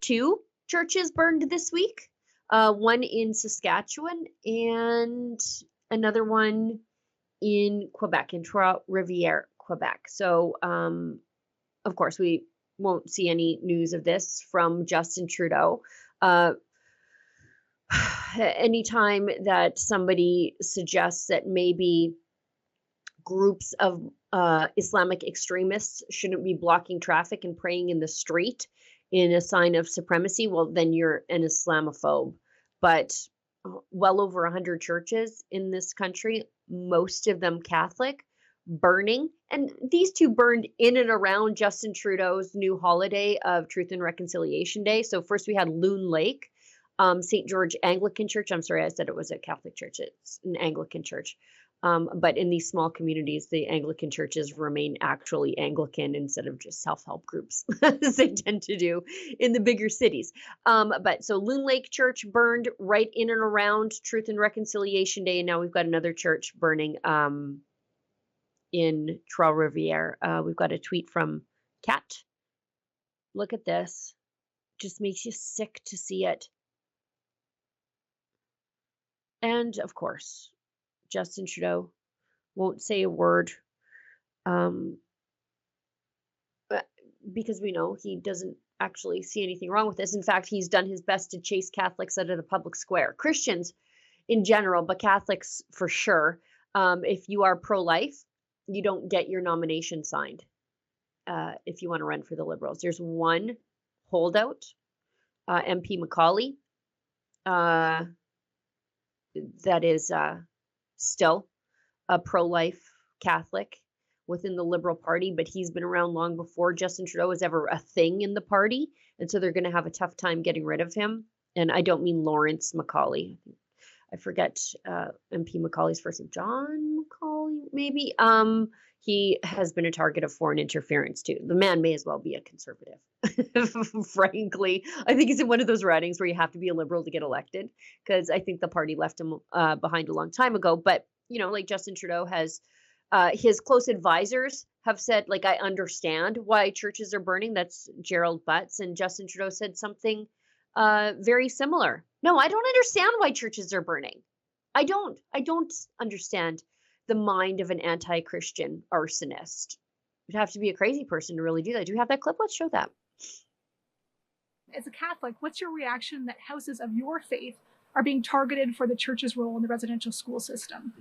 2 churches burned this week, one in Saskatchewan and another one in Quebec, in Trois-Rivières, Quebec. So, of course, we won't see any news of this from Justin Trudeau. Anytime that somebody suggests that maybe groups of Islamic extremists shouldn't be blocking traffic and praying in the street in a sign of supremacy, well, then you're an Islamophobe. But well over 100 churches in this country, most of them Catholic, burning. And these two burned in and around Justin Trudeau's new holiday of Truth and Reconciliation Day. So first we had Loon Lake, St. George Anglican Church. I'm sorry, I said it was a Catholic church. It's an Anglican church. But in these small communities, the Anglican churches remain actually Anglican instead of just self-help groups, as they tend to do in the bigger cities. But so Loon Lake Church burned right in and around Truth and Reconciliation Day, and now we've got another church burning in Trois-Rivières. We've got a tweet from Kat. Look at this. Just makes you sick to see it. And of course, Justin Trudeau won't say a word because we know he doesn't actually see anything wrong with this. In fact, he's done his best to chase Catholics out of the public square. Christians in general, but Catholics for sure. If you are pro-life, you don't get your nomination signed if you want to run for the Liberals. There's one holdout, MP Macaulay, that is still a pro-life Catholic within the Liberal Party, but he's been around long before Justin Trudeau was ever a thing in the party. And so they're going to have a tough time getting rid of him. And I don't mean Lawrence Macaulay. I forget MP Macaulay's first name. John Macaulay, maybe. He has been a target of foreign interference too. The man may as well be a conservative. Frankly, I think he's in one of those ridings where you have to be a Liberal to get elected, because I think the party left him behind a long time ago. But, you know, like Justin Trudeau has, his close advisors have said, like, I understand why churches are burning. That's Gerald Butts. And Justin Trudeau said something very similar. No, I don't understand why churches are burning. I don't understand the mind of an anti-Christian arsonist. You'd have to be a crazy person to really do that. Do we have that clip? Let's show that. As a Catholic, what's your reaction that houses of your faith are being targeted for the church's role in the residential school system?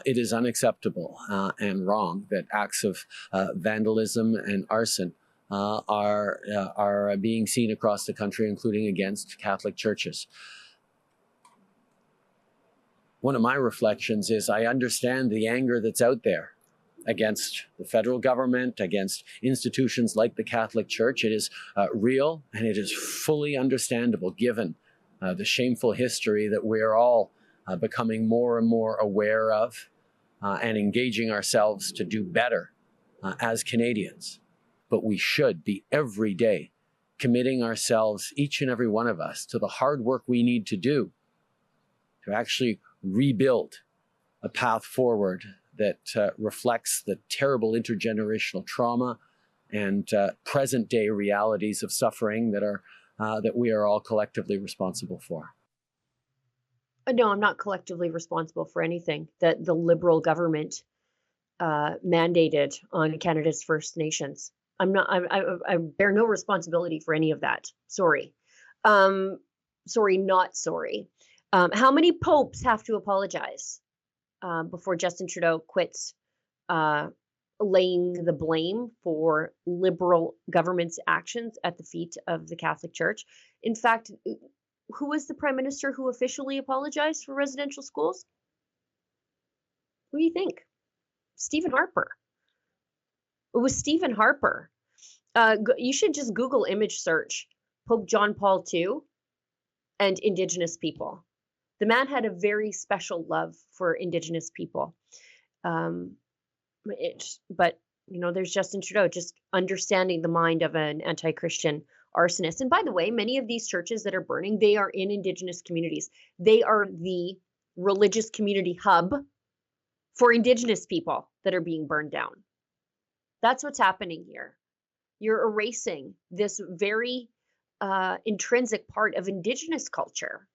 It is unacceptable and wrong that acts of vandalism and arson are being seen across the country, including against Catholic churches. One of my reflections is I understand the anger that's out there against the federal government, against institutions like the Catholic Church. It is real, and it is fully understandable given the shameful history that we're all becoming more and more aware of and engaging ourselves to do better as Canadians. But we should be every day committing ourselves, each and every one of us, to the hard work we need to do to actually rebuild a path forward that reflects the terrible intergenerational trauma and present-day realities of suffering that we are all collectively responsible for. No, I'm not collectively responsible for anything that the Liberal government mandated on Canada's First Nations. I bear no responsibility for any of that. Sorry. Sorry, not sorry. How many popes have to apologize before Justin Trudeau quits laying the blame for Liberal government's actions at the feet of the Catholic Church? In fact, who was the Prime Minister who officially apologized for residential schools? Who do you think? Stephen Harper. It was Stephen Harper. You should just Google image search Pope John Paul II and Indigenous people. The man had a very special love for Indigenous people. But, you know, there's Justin Trudeau just understanding the mind of an anti-Christian arsonist. And by the way, many of these churches that are burning, they are in Indigenous communities. They are the religious community hub for Indigenous people that are being burned down. That's what's happening here. You're erasing this very intrinsic part of Indigenous culture.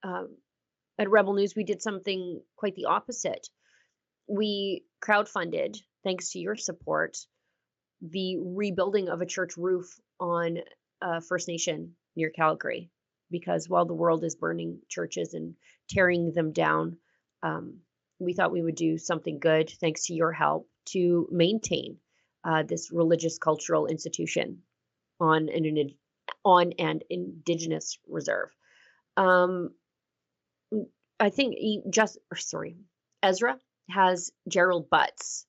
Um, at Rebel News, we did something quite the opposite. We crowdfunded, thanks to your support, the rebuilding of a church roof on First Nation near Calgary, because while the world is burning churches and tearing them down, we thought we would do something good, thanks to your help, to maintain this religious cultural institution on an Indigenous reserve. I think Ezra has Gerald Butts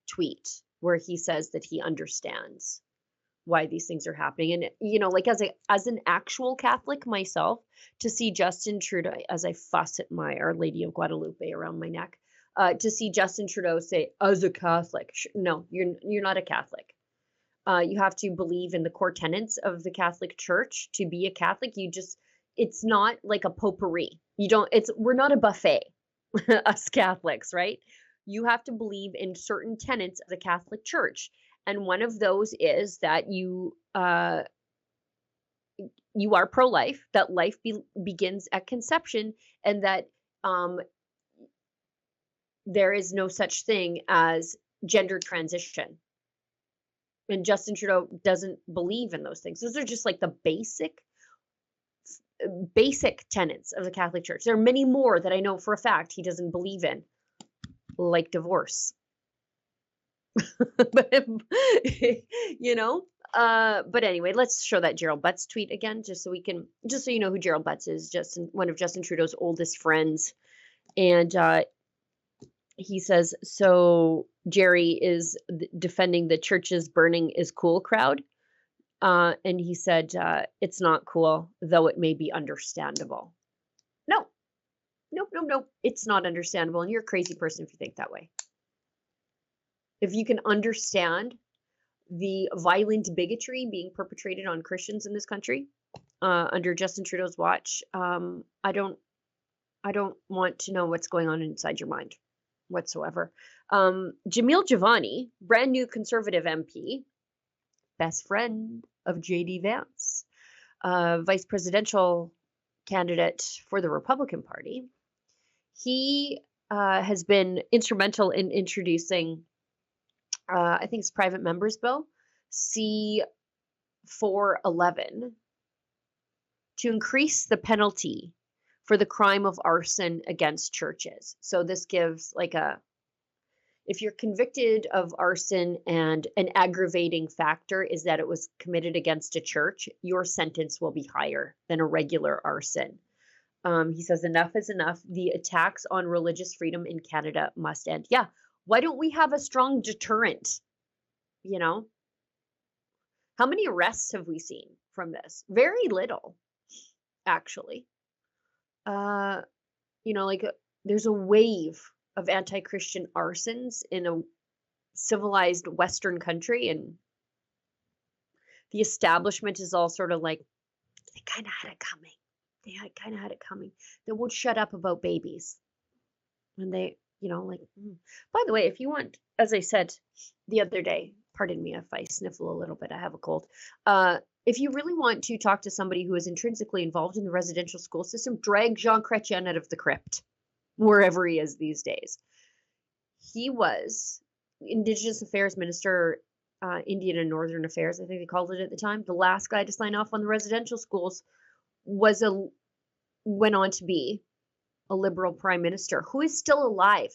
tweet where he says that he understands why these things are happening. And like as an actual Catholic myself, to see Justin Trudeau, as I fuss at my Our Lady of Guadalupe around my neck, to see Justin Trudeau say, as a Catholic, no, you're not a Catholic. You have to believe in the core tenets of the Catholic Church to be a Catholic. It's not like a potpourri. We're not a buffet, us Catholics, right? You have to believe in certain tenets of the Catholic Church. And one of those is that you are pro-life, that life begins at conception, and that there is no such thing as gender transition. And Justin Trudeau doesn't believe in those things. Those are just like the basic tenets of the Catholic Church. There are many more that I know for a fact he doesn't believe in, like divorce. But but anyway, let's show that Gerald Butts tweet again, just so you know who Gerald Butts is, one of Justin Trudeau's oldest friends. And he says, so Jerry is defending the churches burning is cool crowd. And he said, it's not cool, though it may be understandable. No, it's not understandable. And you're a crazy person if you think that way. If you can understand the violent bigotry being perpetrated on Christians in this country under Justin Trudeau's watch, I don't want to know what's going on inside your mind whatsoever. Jamil Javani, brand new Conservative MP, best friend of JD Vance, vice presidential candidate for the Republican Party. He has been instrumental in introducing I think it's Private Members Bill, C-411, to increase the penalty for the crime of arson against churches. So this gives if you're convicted of arson and an aggravating factor is that it was committed against a church, your sentence will be higher than a regular arson. He says enough is enough. The attacks on religious freedom in Canada must end. Yeah. Why don't we have a strong deterrent? How many arrests have we seen from this? Very little, actually. There's a wave of anti-Christian arsons in a civilized Western country, and the establishment is all sort of like, they kind of had it coming. They won't shut up about babies. And they, By the way, if you want, as I said the other day, pardon me if I sniffle a little bit, I have a cold. If you really want to talk to somebody who is intrinsically involved in the residential school system, drag Jean Chrétien out of the crypt, wherever he is these days. He was Indigenous Affairs Minister, Indian and Northern Affairs, I think they called it at the time. The last guy to sign off on the residential schools went on to be a Liberal Prime Minister who is still alive.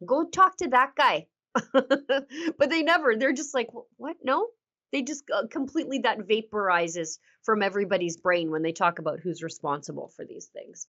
Go talk to that guy. But they're just like, what? No? They just completely, that vaporizes from everybody's brain when they talk about who's responsible for these things.